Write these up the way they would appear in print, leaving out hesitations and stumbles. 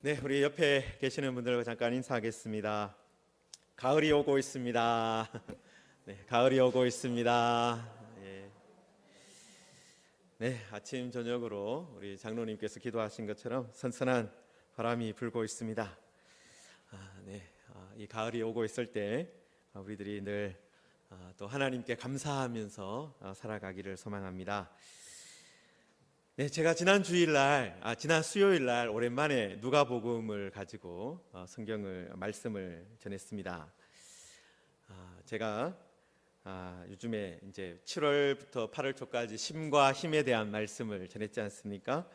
네, 우리 옆에 계시는 분들과 잠깐 인사하겠습니다. 가을이 오고 있습니다. 네, 가을이 오고 있습니다. 예. 네, 아침 저녁으로 우리 장로님께서 기도하신 것처럼 선선한 바람이 불고 있습니다. 이 가을이 오고 있을 때 우리들이 늘 또 하나님께 감사하면서 살아가기를 소망합니다. 네, 제가 지난 수요일 날 오랜만에 누가복음을 가지고 말씀을 전했습니다. 제가 요즘에 이제 7월부터 8월 초까지 심과 힘에 대한 말씀을 전했지 않습니까?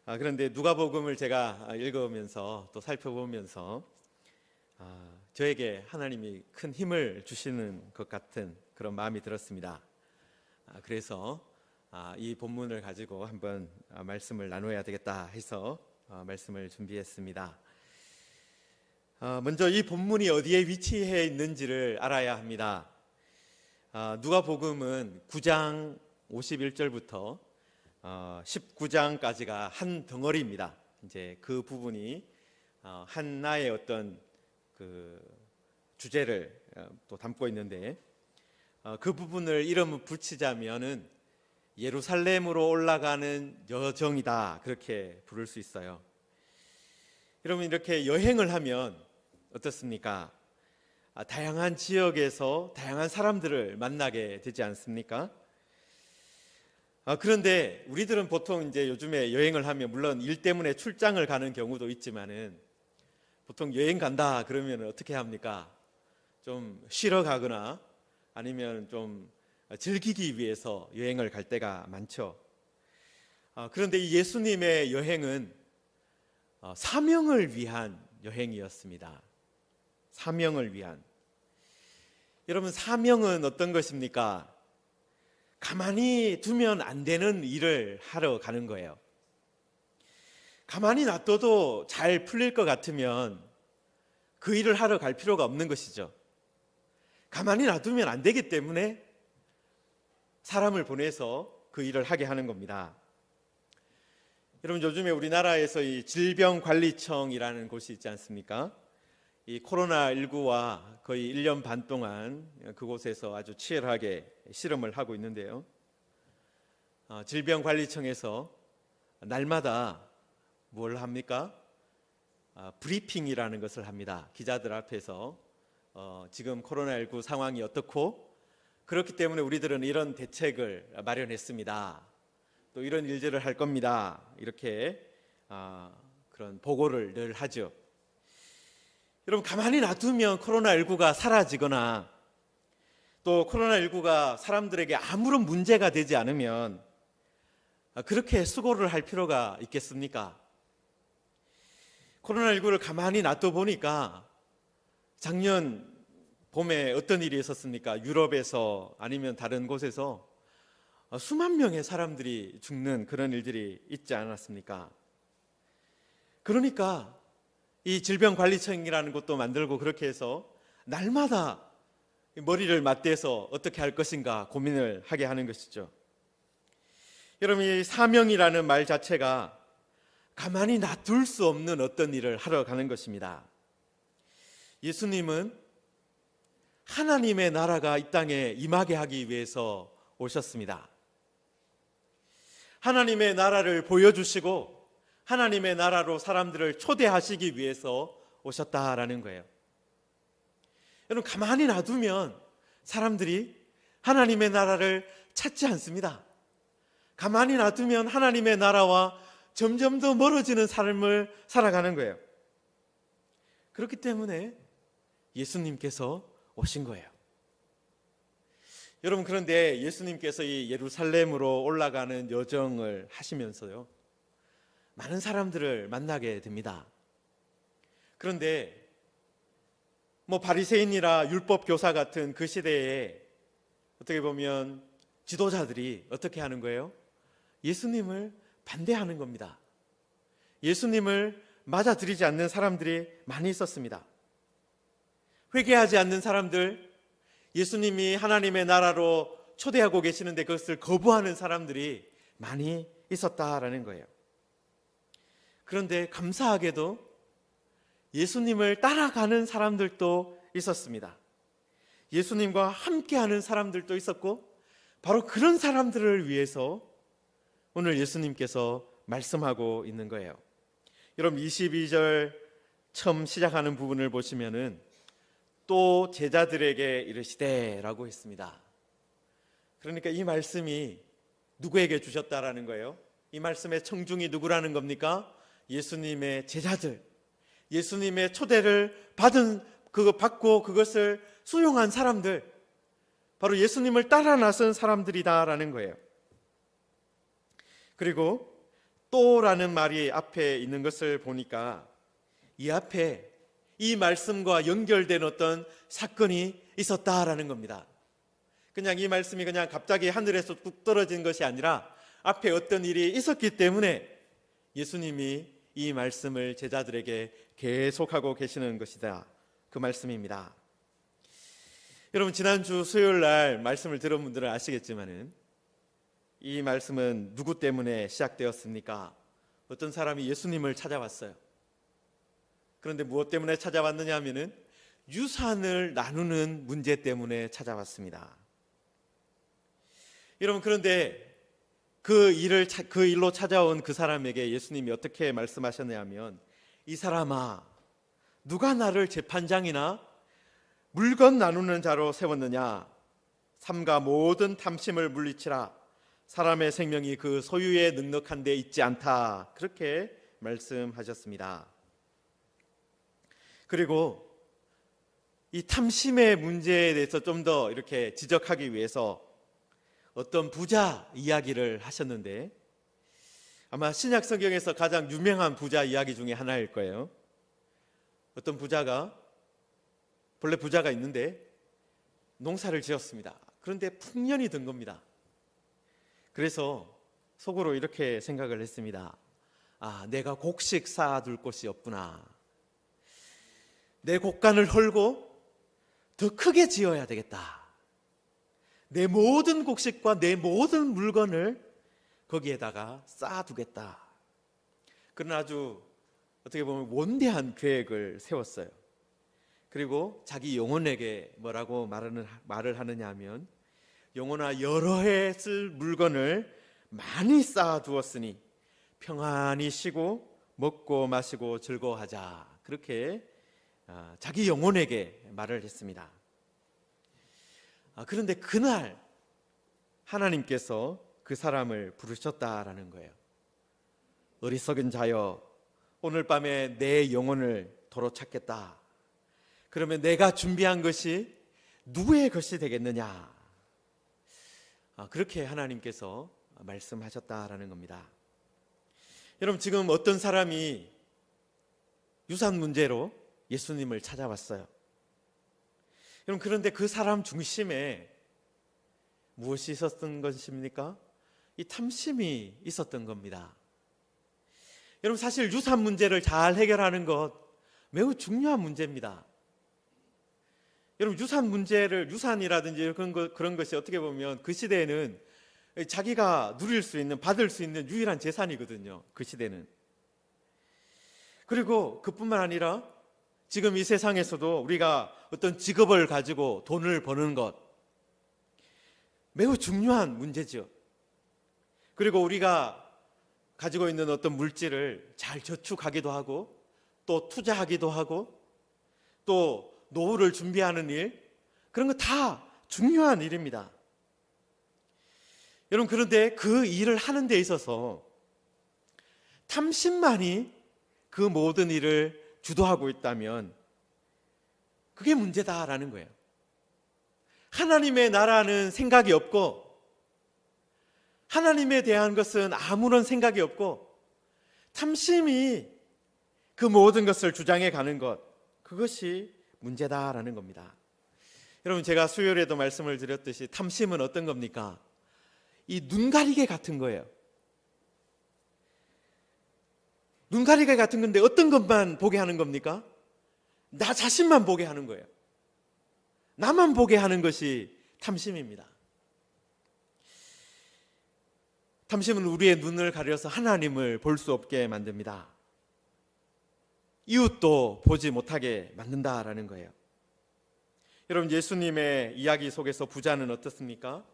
그런데 누가복음을 제가 읽으면서 또 살펴보면서 저에게 하나님이 큰 힘을 주시는 것 같은 그런 마음이 들었습니다. 그래서 이 본문을 가지고 한번 말씀을 나눠야 되겠다 해서 말씀을 준비했습니다. 먼저 이 본문이 어디에 위치해 있는지를 알아야 합니다. 누가복음은 9장 51절부터 19장까지가 한 덩어리입니다. 이제 그 부분이 하나의 어떤 그 주제를 또 담고 있는데 그 부분을 이름을 붙이자면은 예루살렘으로 올라가는 여정이다, 그렇게 부를 수 있어요. 여러분, 이렇게 여행을 하면 어떻습니까? 다양한 지역에서 다양한 사람들을 만나게 되지 않습니까? 그런데 우리들은 보통 이제 요즘에 여행을 하면 물론 일 때문에 출장을 가는 경우도 있지만은 보통 여행 간다 그러면 어떻게 합니까? 좀 쉬러 가거나 아니면 좀 즐기기 위해서 여행을 갈 때가 많죠. 그런데 이 예수님의 여행은 사명을 위한 여행이었습니다. 사명을 위한. 여러분, 사명은 어떤 것입니까? 가만히 두면 안 되는 일을 하러 가는 거예요. 가만히 놔둬도 잘 풀릴 것 같으면 그 일을 하러 갈 필요가 없는 것이죠. 가만히 놔두면 안 되기 때문에 사람을 보내서 그 일을 하게 하는 겁니다. 여러분, 요즘에 우리나라에서 이 질병관리청이라는 곳이 있지 않습니까? 이 코로나19와 거의 1년 반 동안 그곳에서 아주 치열하게 실험을 하고 있는데요. 질병관리청에서 날마다 뭘 합니까? 브리핑이라는 것을 합니다. 기자들 앞에서 지금 코로나19 상황이 어떻고, 그렇기 때문에 우리들은 이런 대책을 마련했습니다. 또 이런 일들을 할 겁니다. 이렇게 그런 보고를 늘 하죠. 여러분, 가만히 놔두면 코로나19가 사라지거나 또 코로나19가 사람들에게 아무런 문제가 되지 않으면 그렇게 수고를 할 필요가 있겠습니까? 코로나19를 가만히 놔둬 보니까 작년 봄에 어떤 일이 있었습니까? 유럽에서 아니면 다른 곳에서 수만 명의 사람들이 죽는 그런 일들이 있지 않았습니까? 그러니까 이 질병관리청이라는 것도 만들고 그렇게 해서 날마다 머리를 맞대서 어떻게 할 것인가 고민을 하게 하는 것이죠. 여러분, 이 사명이라는 말 자체가 가만히 놔둘 수 없는 어떤 일을 하러 가는 것입니다. 예수님은 하나님의 나라가 이 땅에 임하게 하기 위해서 오셨습니다. 하나님의 나라를 보여주시고 하나님의 나라로 사람들을 초대하시기 위해서 오셨다라는 거예요. 여러분, 가만히 놔두면 사람들이 하나님의 나라를 찾지 않습니다. 가만히 놔두면 하나님의 나라와 점점 더 멀어지는 삶을 살아가는 거예요. 그렇기 때문에 예수님께서 오신 거예요. 여러분, 그런데 예수님께서 이 예루살렘으로 올라가는 여정을 하시면서요, 많은 사람들을 만나게 됩니다. 그런데 바리새인이라 율법 교사 같은 그 시대에 어떻게 보면 지도자들이 어떻게 하는 거예요? 예수님을 반대하는 겁니다. 예수님을 맞아들이지 않는 사람들이 많이 있었습니다. 회개하지 않는 사람들, 예수님이 하나님의 나라로 초대하고 계시는데 그것을 거부하는 사람들이 많이 있었다라는 거예요. 그런데 감사하게도 예수님을 따라가는 사람들도 있었습니다. 예수님과 함께하는 사람들도 있었고, 바로 그런 사람들을 위해서 오늘 예수님께서 말씀하고 있는 거예요. 여러분 22절 처음 시작하는 부분을 보시면은 또 제자들에게 이르시되 라고 했습니다. 그러니까 이 말씀이 누구에게 주셨다라는 거예요? 이 말씀의 청중이 누구라는 겁니까? 예수님의 제자들, 예수님의 초대를 받고 그것을 수용한 사람들, 바로 예수님을 따라 나선 사람들이다라는 거예요. 그리고 또라는 말이 앞에 있는 것을 보니까 이 앞에 이 말씀과 연결된 어떤 사건이 있었다라는 겁니다. 그냥 이 말씀이 그냥 갑자기 하늘에서 뚝 떨어진 것이 아니라 앞에 어떤 일이 있었기 때문에 예수님이 이 말씀을 제자들에게 계속하고 계시는 것이다, 그 말씀입니다. 여러분 지난주 수요일 날 말씀을 들은 분들은 아시겠지만은 이 말씀은 누구 때문에 시작되었습니까? 어떤 사람이 예수님을 찾아왔어요. 그런데 무엇 때문에 찾아왔느냐 하면은 유산을 나누는 문제 때문에 찾아왔습니다. 여러분 그런데 그 일로 찾아온 그 사람에게 예수님이 어떻게 말씀하셨냐면, 이 사람아, 누가 나를 재판장이나 물건 나누는 자로 세웠느냐? 삼가 모든 탐심을 물리치라. 사람의 생명이 그 소유에 넉넉한 데 있지 않다. 그렇게 말씀하셨습니다. 그리고 이 탐심의 문제에 대해서 좀 더 이렇게 지적하기 위해서 어떤 부자 이야기를 하셨는데, 아마 신약 성경에서 가장 유명한 부자 이야기 중에 하나일 거예요. 어떤 본래 부자가 있는데 농사를 지었습니다. 그런데 풍년이 든 겁니다. 그래서 속으로 이렇게 생각을 했습니다. 내가 곡식 쌓아둘 곳이 없구나. 내 곡간을 헐고 더 크게 지어야 되겠다. 내 모든 곡식과 내 모든 물건을 거기에다가 쌓아두겠다. 그런 아주 어떻게 보면 원대한 계획을 세웠어요. 그리고 자기 영혼에게 뭐라고 말을 하느냐 하면, 영혼아, 여러 해 쓸 물건을 많이 쌓아두었으니 평안히 쉬고 먹고 마시고 즐거워하자. 그렇게 자기 영혼에게 말을 했습니다. 그런데 그날 하나님께서 그 사람을 부르셨다라는 거예요. 어리석은 자여, 오늘 밤에 내 영혼을 도로 찾겠다. 그러면 내가 준비한 것이 누구의 것이 되겠느냐? 그렇게 하나님께서 말씀하셨다라는 겁니다. 여러분 지금 어떤 사람이 유산 문제로 예수님을 찾아왔어요. 여러분 그런데 그 사람 중심에 무엇이 있었던 것입니까? 이 탐심이 있었던 겁니다. 여러분 사실 유산 문제를 잘 해결하는 것 매우 중요한 문제입니다. 여러분 유산이라든지 그런 것이 어떻게 보면 그 시대에는 자기가 누릴 수 있는, 받을 수 있는 유일한 재산이거든요. 그 시대는. 그리고 그뿐만 아니라 지금 이 세상에서도 우리가 어떤 직업을 가지고 돈을 버는 것 매우 중요한 문제죠. 그리고 우리가 가지고 있는 어떤 물질을 잘 저축하기도 하고 또 투자하기도 하고 또 노후를 준비하는 일, 그런 거 다 중요한 일입니다. 여러분 그런데 그 일을 하는 데 있어서 탐심만이 그 모든 일을 주도하고 있다면 그게 문제다라는 거예요. 하나님의 나라는 생각이 없고 하나님에 대한 것은 아무런 생각이 없고 탐심이 그 모든 것을 주장해 가는 것, 그것이 문제다라는 겁니다. 여러분 제가 수요일에도 말씀을 드렸듯이 탐심은 어떤 겁니까? 이 눈가리개 같은 거예요. 눈가리개 같은 건데 어떤 것만 보게 하는 겁니까? 나 자신만 보게 하는 거예요. 나만 보게 하는 것이 탐심입니다. 탐심은 우리의 눈을 가려서 하나님을 볼 수 없게 만듭니다. 이웃도 보지 못하게 만든다라는 거예요. 여러분, 예수님의 이야기 속에서 부자는 어떻습니까?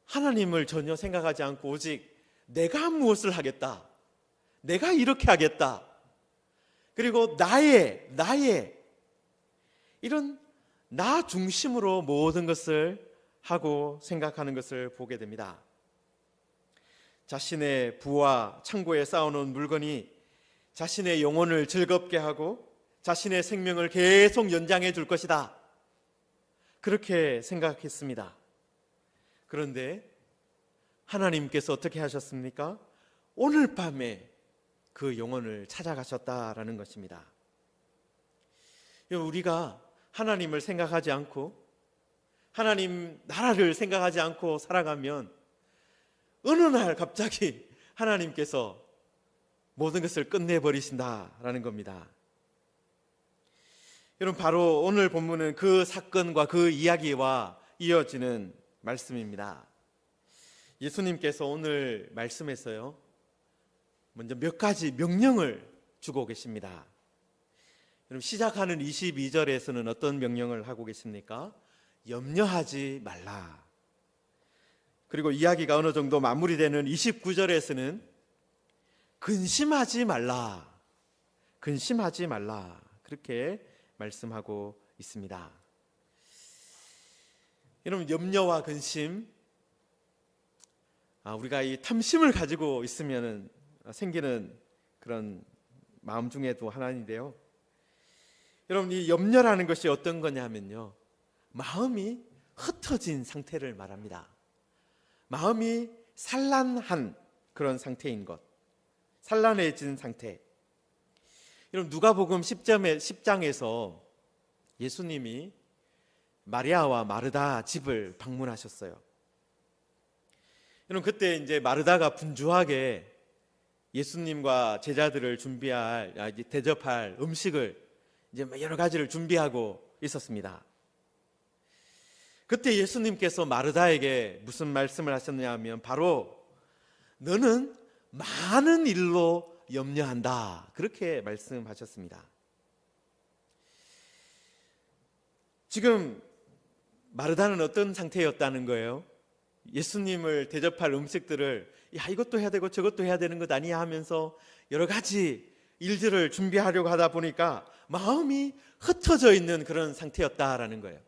하나님을 전혀 생각하지 않고 오직 내가 무엇을 하겠다, 내가 이렇게 하겠다, 그리고 나의 이런 나 중심으로 모든 것을 하고 생각하는 것을 보게 됩니다. 자신의 부와 창고에 쌓아놓은 물건이 자신의 영혼을 즐겁게 하고 자신의 생명을 계속 연장해 줄 것이다, 그렇게 생각했습니다. 그런데 하나님께서 어떻게 하셨습니까? 오늘 밤에 그 영혼을 찾아가셨다라는 것입니다. 우리가 하나님을 생각하지 않고 하나님 나라를 생각하지 않고 살아가면 어느 날 갑자기 하나님께서 모든 것을 끝내버리신다라는 겁니다. 여러분, 바로 오늘 본문은 그 사건과 그 이야기와 이어지는 말씀입니다. 예수님께서 오늘 말씀에서요, 먼저 몇 가지 명령을 주고 계십니다. 여러분, 시작하는 22절에서는 어떤 명령을 하고 계십니까? 염려하지 말라. 그리고 이야기가 어느 정도 마무리되는 29절에서는 근심하지 말라, 근심하지 말라, 그렇게 말씀하고 있습니다. 여러분, 염려와 근심, 우리가 이 탐심을 가지고 있으면 생기는 그런 마음 중에도 하나인데요. 여러분, 이 염려라는 것이 어떤 거냐면요, 마음이 흩어진 상태를 말합니다. 마음이 산란한 그런 상태인 것, 산란해진 상태. 여러분, 누가복음 10장에서 예수님이 마리아와 마르다 집을 방문하셨어요. 여러분, 그때 이제 마르다가 분주하게 예수님과 제자들을 대접할 음식을 이제 여러 가지를 준비하고 있었습니다. 그때 예수님께서 마르다에게 무슨 말씀을 하셨냐면 바로 너는 많은 일로 염려한다, 그렇게 말씀하셨습니다. 지금 마르다는 어떤 상태였다는 거예요? 예수님을 대접할 음식들을 이것도 해야 되고 저것도 해야 되는 것 아니야 하면서 여러 가지 일들을 준비하려고 하다 보니까 마음이 흩어져 있는 그런 상태였다라는 거예요.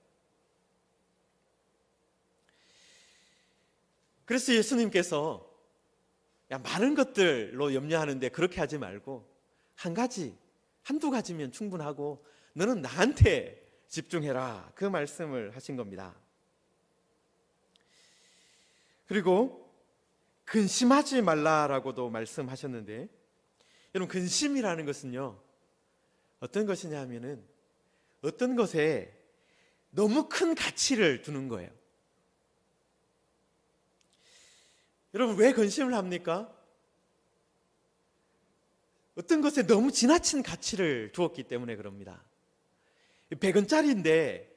그래서 예수님께서 많은 것들로 염려하는데 그렇게 하지 말고 한두 가지면 충분하고 너는 나한테 집중해라, 그 말씀을 하신 겁니다. 그리고 근심하지 말라라고도 말씀하셨는데, 여러분, 근심이라는 것은요, 어떤 것이냐 하면은 어떤 것에 너무 큰 가치를 두는 거예요. 여러분, 왜 근심을 합니까? 어떤 것에 너무 지나친 가치를 두었기 때문에 그럽니다. 100원짜리인데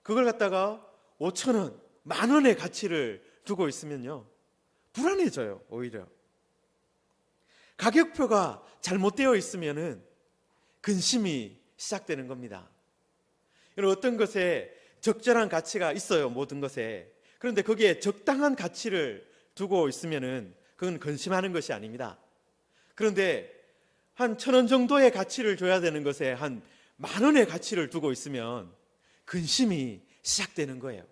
그걸 갖다가 5,000원, 10,000원의 가치를 두고 있으면요, 불안해져요. 오히려 가격표가 잘못되어 있으면은 근심이 시작되는 겁니다. 여러분, 어떤 것에 적절한 가치가 있어요, 모든 것에. 그런데 거기에 적당한 가치를 두고 있으면은 그건 근심하는 것이 아닙니다. 그런데 한 1,000원 정도의 가치를 줘야 되는 것에 한 10,000원의 가치를 두고 있으면 근심이 시작되는 거예요.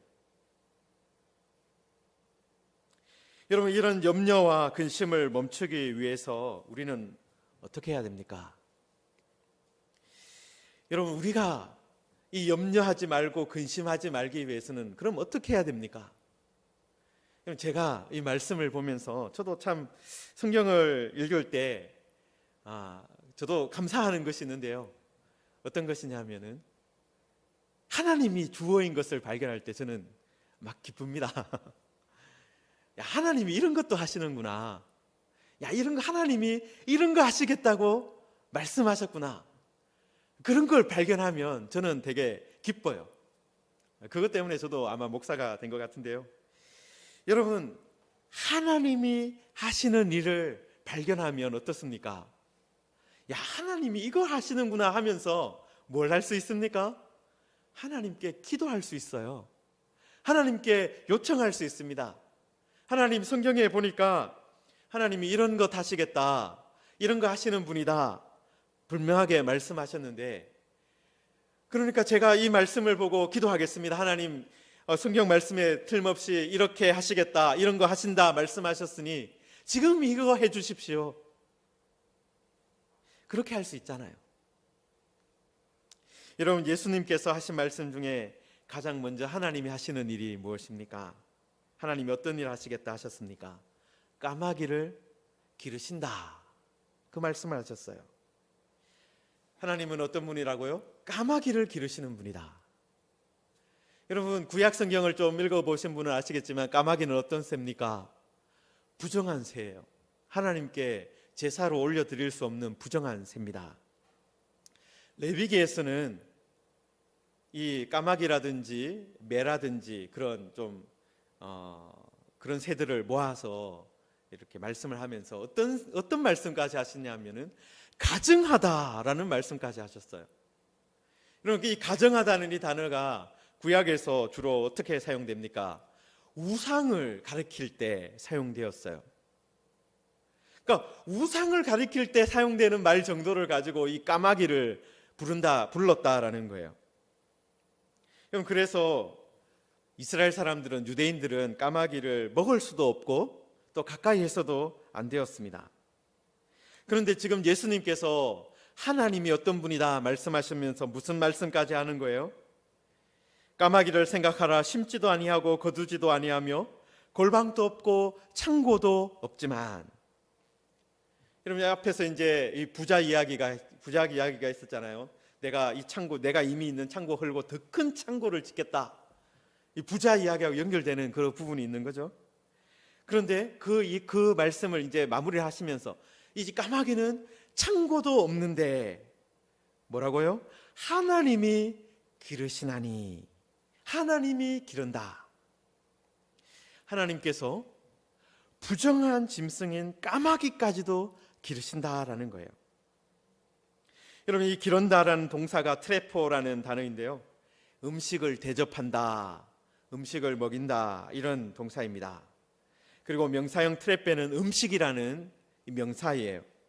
여러분, 이런 염려와 근심을 멈추기 위해서 우리는 어떻게 해야 됩니까? 여러분, 우리가 이 염려하지 말고 근심하지 말기 위해서는 그럼 어떻게 해야 됩니까? 제가 이 말씀을 보면서 저도 참 성경을 읽을 때 저도 감사하는 것이 있는데요. 어떤 것이냐면은 하나님이 주어인 것을 발견할 때 저는 막 기쁩니다. 야, 하나님이 이런 것도 하시는구나. 야, 이런 거 하나님이 이런 거 하시겠다고 말씀하셨구나. 그런 걸 발견하면 저는 되게 기뻐요. 그것 때문에 저도 아마 목사가 된 것 같은데요. 여러분, 하나님이 하시는 일을 발견하면 어떻습니까? 야, 하나님이 이거 하시는구나 하면서 뭘 할 수 있습니까? 하나님께 기도할 수 있어요. 하나님께 요청할 수 있습니다. 하나님, 성경에 보니까 하나님이 이런 것 하시겠다, 이런 거 하시는 분이다 분명하게 말씀하셨는데, 그러니까 제가 이 말씀을 보고 기도하겠습니다. 하나님, 성경 말씀에 틀림없이 이렇게 하시겠다, 이런 거 하신다 말씀하셨으니 지금 이거 해 주십시오. 그렇게 할 수 있잖아요. 여러분, 예수님께서 하신 말씀 중에 가장 먼저 하나님이 하시는 일이 무엇입니까? 하나님이 어떤 일을 하시겠다 하셨습니까? 까마귀를 기르신다, 그 말씀을 하셨어요. 하나님은 어떤 분이라고요? 까마귀를 기르시는 분이다. 여러분, 구약 성경을 좀 읽어보신 분은 아시겠지만 까마귀는 어떤 새입니까? 부정한 새예요. 하나님께 제사로 올려드릴 수 없는 부정한 새입니다. 레위기에서는 이 까마귀라든지 매라든지 그런 그런 새들을 모아서 이렇게 말씀을 하면서 어떤 말씀까지 하시냐면은 가증하다라는 말씀까지 하셨어요. 그럼 이 가증하다는 이 단어가 구약에서 주로 어떻게 사용됩니까? 우상을 가리킬 때 사용되었어요. 그러니까 우상을 가리킬 때 사용되는 말 정도를 가지고 이 까마귀를 불렀다라는 거예요. 그럼 그래서 이스라엘 사람들은, 유대인들은 까마귀를 먹을 수도 없고 또 가까이 해서도 안 되었습니다. 그런데 지금 예수님께서 하나님이 어떤 분이다 말씀하시면서 무슨 말씀까지 하는 거예요? 까마귀를 생각하라. 심지도 아니하고 거두지도 아니하며 골방도 없고 창고도 없지만. 여러분, 앞에서 이제 이 부자 이야기가 있었잖아요. 내가 이미 있는 창고 헐고 더 큰 창고를 짓겠다. 이 부자 이야기하고 연결되는 그런 부분이 있는 거죠. 그런데 그 말씀을 이제 마무리를 하시면서 이 까마귀는 창고도 없는데 뭐라고요? 하나님이 기르시나니. 하나님이 기른다. 하나님께서 부정한 짐승인 까마귀까지도 기르신다라는 거예요. 여러분, 이 기른다라는 동사가 트레포라는 단어인데요, 음식을 대접한다, 음식을 먹인다, 이런 동사입니다. 그리고 명사형 트레페는 음식이라는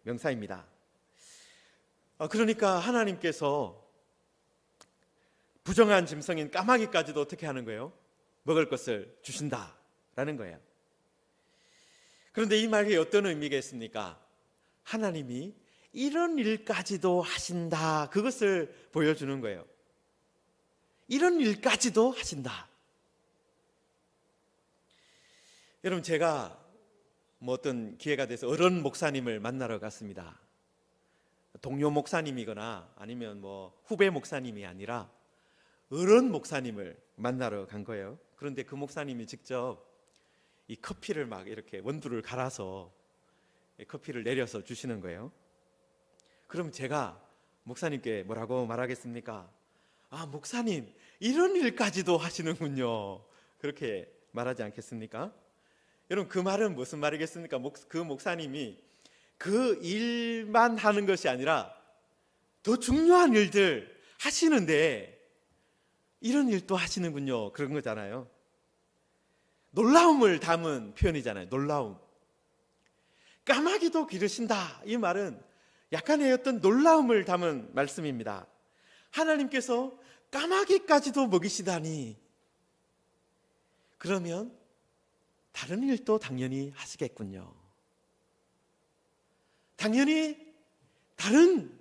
명사입니다. 그러니까 하나님께서 부정한 짐승인 까마귀까지도 어떻게 하는 거예요? 먹을 것을 주신다라는 거예요. 그런데 이 말이 어떤 의미가 있습니까? 하나님이 이런 일까지도 하신다, 그것을 보여주는 거예요. 이런 일까지도 하신다. 여러분, 제가 어떤 기회가 돼서 어른 목사님을 만나러 갔습니다. 동료 목사님이거나 아니면 후배 목사님이 아니라 어른 목사님을 만나러 간 거예요. 그런데 그 목사님이 직접 이 커피를 막 이렇게 원두를 갈아서 커피를 내려서 주시는 거예요. 그럼 제가 목사님께 뭐라고 말하겠습니까? 아, 목사님, 이런 일까지도 하시는군요. 그렇게 말하지 않겠습니까? 여러분, 그 말은 무슨 말이겠습니까? 그 목사님이 그 일만 하는 것이 아니라 더 중요한 일들 하시는데 이런 일도 하시는군요, 그런 거잖아요. 놀라움을 담은 표현이잖아요. 놀라움. 까마귀도 기르신다, 이 말은 약간의 어떤 놀라움을 담은 말씀입니다. 하나님께서 까마귀까지도 먹이시다니, 그러면 다른 일도 당연히 하시겠군요. 당연히 다른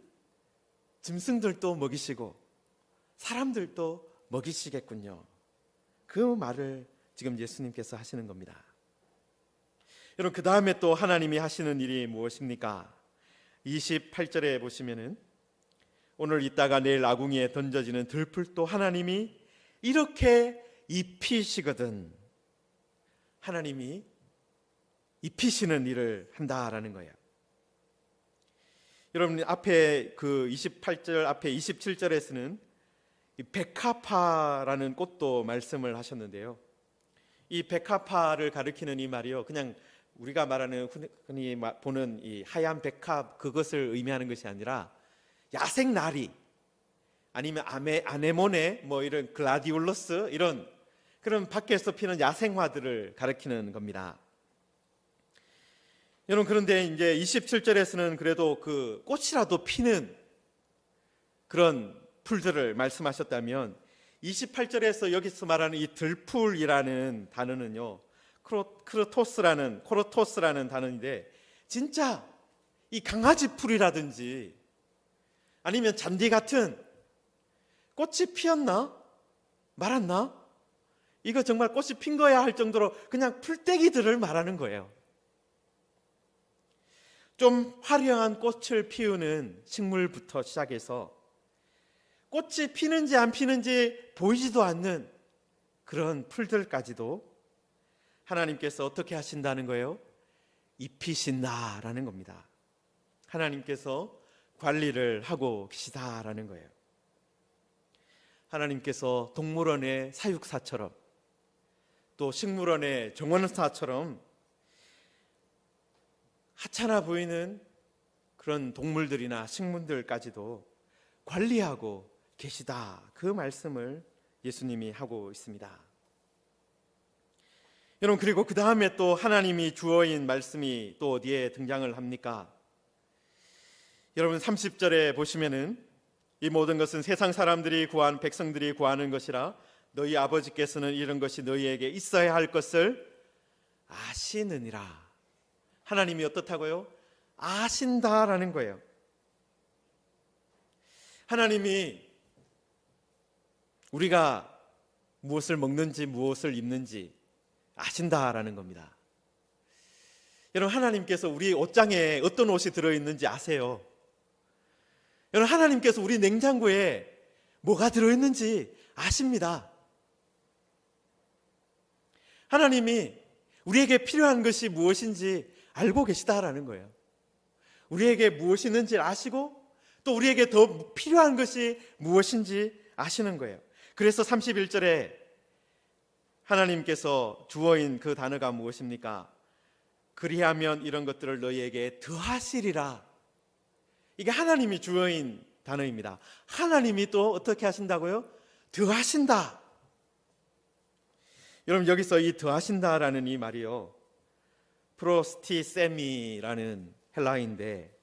짐승들도 먹이시고 사람들도 먹이시겠군요. 그 말을 지금 예수님께서 하시는 겁니다. 여러분, 그 다음에 또 하나님이 하시는 일이 무엇입니까? 28절에 보시면은 오늘 있다가 내일 아궁이에 던져지는 들풀도 하나님이 이렇게 입히시거든. 하나님이 입히시는 일을 한다라는 거예요. 여러분, 앞에 그 28절 앞에 27절에서는 이 백합화라는 꽃도 말씀을 하셨는데요. 이 백합화를 가리키는 이 말이요, 그냥 우리가 말하는 흔히 보는 이 하얀 백합 그것을 의미하는 것이 아니라 야생 나리 아니면 아네모네 뭐 이런 글라디올러스 이런 그런 밖에서 피는 야생화들을 가리키는 겁니다. 여러분 그런데 이제 27절에서는 그래도 그 꽃이라도 피는 그런 풀들을 말씀하셨다면 28절에서 여기서 말하는 이 들풀이라는 단어는요 코르토스라는 단어인데 진짜 이 강아지 풀이라든지 아니면 잔디 같은 꽃이 피었나 말았나 이거 정말 꽃이 핀 거야 할 정도로 그냥 풀떼기들을 말하는 거예요. 좀 화려한 꽃을 피우는 식물부터 시작해서 꽃이 피는지 안 피는지 보이지도 않는 그런 풀들까지도 하나님께서 어떻게 하신다는 거예요? 입히신다라는 겁니다. 하나님께서 관리를 하고 계시다라는 거예요. 하나님께서 동물원의 사육사처럼 또 식물원의 정원사처럼 하찮아 보이는 그런 동물들이나 식물들까지도 관리하고 계시다. 그 말씀을 예수님이 하고 있습니다. 여러분 그리고 그 다음에 또 하나님이 주어인 말씀이 또 어디에 등장을 합니까? 여러분 30절에 보시면은 이 모든 것은 세상 사람들이 구한 백성들이 구하는 것이라 너희 아버지께서는 이런 것이 너희에게 있어야 할 것을 아시느니라. 하나님이 어떻다고요? 아신다라는 거예요. 하나님이 우리가 무엇을 먹는지 무엇을 입는지 아신다라는 겁니다. 여러분 하나님께서 우리 옷장에 어떤 옷이 들어있는지 아세요? 여러분 하나님께서 우리 냉장고에 뭐가 들어있는지 아십니다. 하나님이 우리에게 필요한 것이 무엇인지 알고 계시다라는 거예요. 우리에게 무엇이 있는지 아시고 또 우리에게 더 필요한 것이 무엇인지 아시는 거예요. 그래서 31절에 하나님께서 주어인 그 단어가 무엇입니까? 그리하면 이런 것들을 너희에게 더하시리라. 이게 하나님이 주어인 단어입니다. 하나님이 또 어떻게 하신다고요? 더하신다. 여러분 여기서 이 더하신다라는 이 말이요 프로스티세미라는 헬라어인데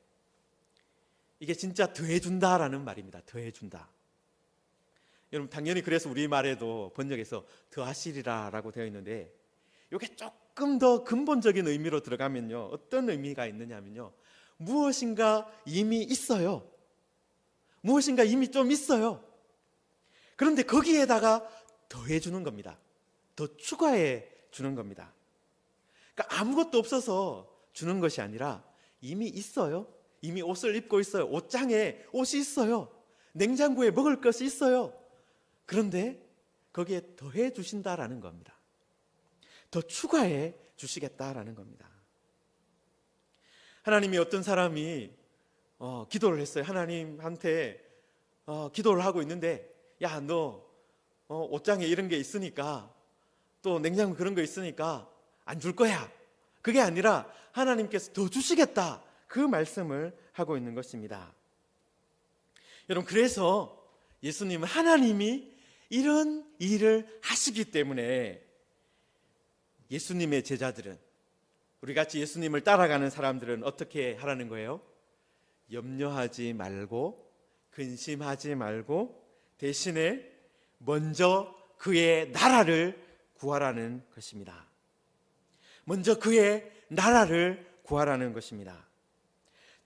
이게 진짜 더해준다라는 말입니다. 더해준다. 여러분 당연히 그래서 우리말에도 번역에서 더하시리라라고 되어 있는데 이게 조금 더 근본적인 의미로 들어가면요 어떤 의미가 있느냐면요 무엇인가 이미 있어요. 무엇인가 이미 좀 있어요. 그런데 거기에다가 더해주는 겁니다. 더 추가해 주는 겁니다. 그러니까 아무것도 없어서 주는 것이 아니라 이미 있어요. 이미 옷을 입고 있어요. 옷장에 옷이 있어요. 냉장고에 먹을 것이 있어요. 그런데 거기에 더해 주신다라는 겁니다. 더 추가해 주시겠다라는 겁니다. 하나님이 어떤 사람이 기도를 했어요. 하나님한테 기도를 하고 있는데 야, 너 옷장에 이런 게 있으니까 또 냉장고 그런 거 있으니까 안 줄 거야. 그게 아니라 하나님께서 더 주시겠다. 그 말씀을 하고 있는 것입니다. 여러분 그래서 예수님은 하나님이 이런 일을 하시기 때문에 예수님의 제자들은 우리같이 예수님을 따라가는 사람들은 어떻게 하라는 거예요? 염려하지 말고 근심하지 말고 대신에 먼저 그의 나라를 구하라는 것입니다. 먼저 그의 나라를 구하라는 것입니다.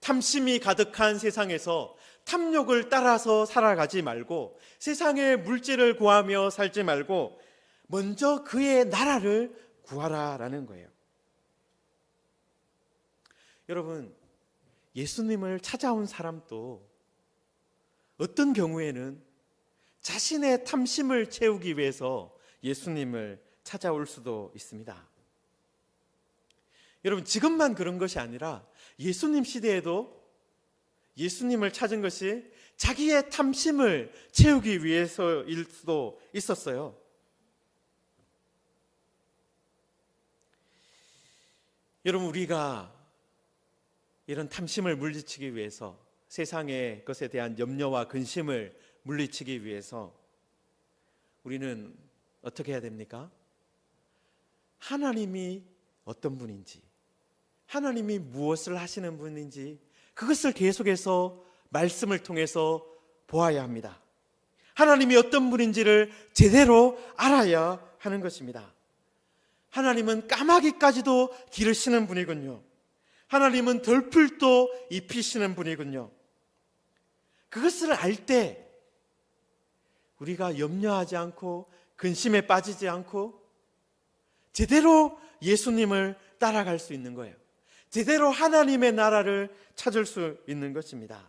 탐심이 가득한 세상에서 탐욕을 따라서 살아가지 말고 세상의 물질을 구하며 살지 말고 먼저 그의 나라를 구하라라는 거예요. 여러분 예수님을 찾아온 사람도 어떤 경우에는 자신의 탐심을 채우기 위해서 예수님을 찾아올 수도 있습니다. 여러분 지금만 그런 것이 아니라 예수님 시대에도 예수님을 찾은 것이 자기의 탐심을 채우기 위해서일 수도 있었어요. 여러분, 우리가 이런 탐심을 물리치기 위해서, 세상의 것에 대한 염려와 근심을 물리치기 위해서 우리는 어떻게 해야 됩니까? 하나님이 어떤 분인지, 하나님이 무엇을 하시는 분인지 그것을 계속해서 말씀을 통해서 보아야 합니다. 하나님이 어떤 분인지를 제대로 알아야 하는 것입니다. 하나님은 까마귀까지도 기르시는 분이군요. 하나님은 덜풀도 입히시는 분이군요. 그것을 알 때 우리가 염려하지 않고 근심에 빠지지 않고 제대로 예수님을 따라갈 수 있는 거예요. 제대로 하나님의 나라를 찾을 수 있는 것입니다.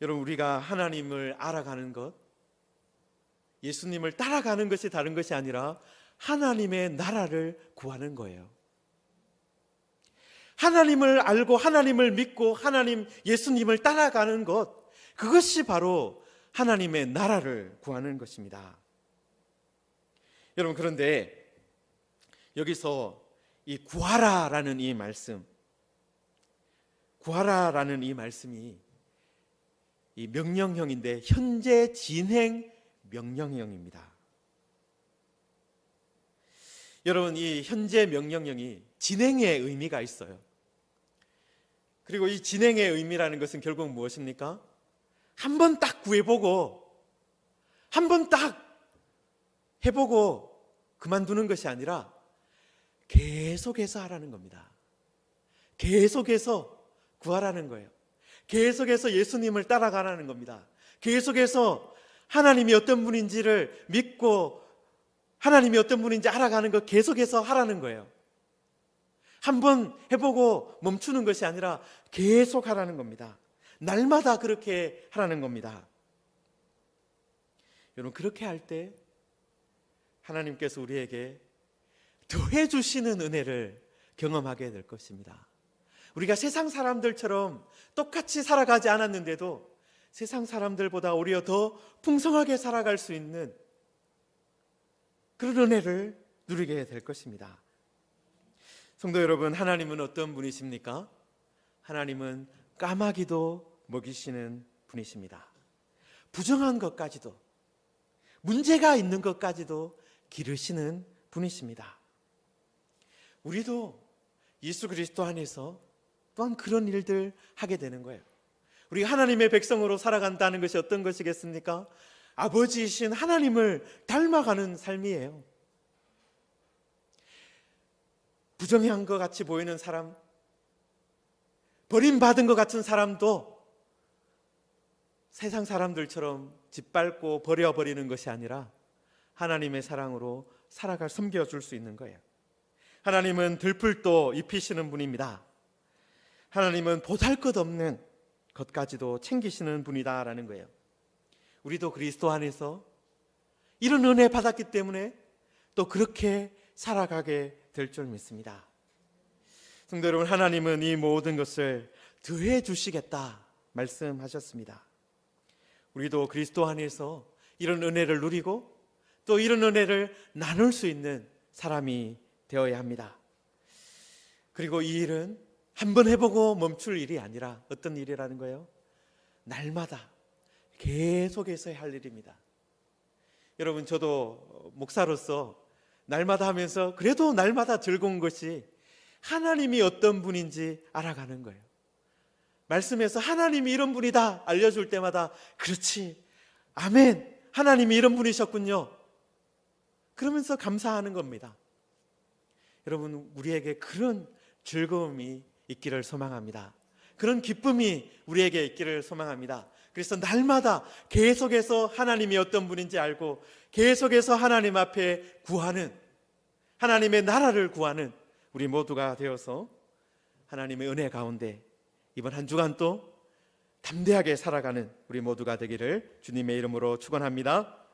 여러분, 우리가 하나님을 알아가는 것, 예수님을 따라가는 것이 다른 것이 아니라 하나님의 나라를 구하는 거예요. 하나님을 알고 하나님을 믿고 하나님 예수님을 따라가는 것, 그것이 바로 하나님의 나라를 구하는 것입니다. 여러분, 그런데 여기서 이 구하라라는 이 말씀, 구하라라는 이 말씀이 이 명령형인데 현재 진행 명령형입니다. 여러분, 이 현재 명령형이 진행의 의미가 있어요. 그리고 이 진행의 의미라는 것은 결국 무엇입니까? 한 번 딱 구해보고 한 번 딱 해보고 그만두는 것이 아니라 계속해서 하라는 겁니다. 계속해서 구하라는 거예요. 계속해서 예수님을 따라가라는 겁니다. 계속해서 하나님이 어떤 분인지를 믿고 하나님이 어떤 분인지 알아가는 것 계속해서 하라는 거예요. 한번 해보고 멈추는 것이 아니라 계속 하라는 겁니다. 날마다 그렇게 하라는 겁니다. 여러분, 그렇게 할 때 하나님께서 우리에게 더해 주시는 은혜를 경험하게 될 것입니다. 우리가 세상 사람들처럼 똑같이 살아가지 않았는데도 세상 사람들보다 오히려 더 풍성하게 살아갈 수 있는 그런 은혜를 누리게 될 것입니다. 성도 여러분, 하나님은 어떤 분이십니까? 하나님은 까마귀도 먹이시는 분이십니다. 부정한 것까지도, 문제가 있는 것까지도 기르시는 분이십니다. 우리도 예수 그리스도 안에서 또한 그런 일들 하게 되는 거예요. 우리가 하나님의 백성으로 살아간다는 것이 어떤 것이겠습니까? 아버지이신 하나님을 닮아가는 삶이에요. 부정한 것 같이 보이는 사람, 버림받은 것 같은 사람도 세상 사람들처럼 짓밟고 버려버리는 것이 아니라 하나님의 사랑으로 살아갈, 섬겨줄 수 있는 거예요. 하나님은 들풀도 입히시는 분입니다. 하나님은 보잘것없는 것까지도 챙기시는 분이다라는 거예요. 우리도 그리스도 안에서 이런 은혜 받았기 때문에 또 그렇게 살아가게 될 줄 믿습니다. 성도 여러분, 하나님은 이 모든 것을 더해 주시겠다 말씀하셨습니다. 우리도 그리스도 안에서 이런 은혜를 누리고 또 이런 은혜를 나눌 수 있는 사람이 되어야 합니다. 그리고 이 일은 한번 해보고 멈출 일이 아니라 어떤 일이라는 거예요? 날마다 계속해서 할 일입니다. 여러분, 저도 목사로서 날마다 하면서 그래도 날마다 즐거운 것이 하나님이 어떤 분인지 알아가는 거예요. 말씀에서 하나님이 이런 분이다 알려줄 때마다 그렇지, 아멘, 하나님이 이런 분이셨군요, 그러면서 감사하는 겁니다. 여러분, 우리에게 그런 즐거움이 있기를 소망합니다. 그런 기쁨이 우리에게 있기를 소망합니다. 그래서 날마다 계속해서 하나님이 어떤 분인지 알고 계속해서 하나님 앞에 구하는, 하나님의 나라를 구하는 우리 모두가 되어서 하나님의 은혜 가운데 이번 한 주간 또 담대하게 살아가는 우리 모두가 되기를 주님의 이름으로 축원합니다.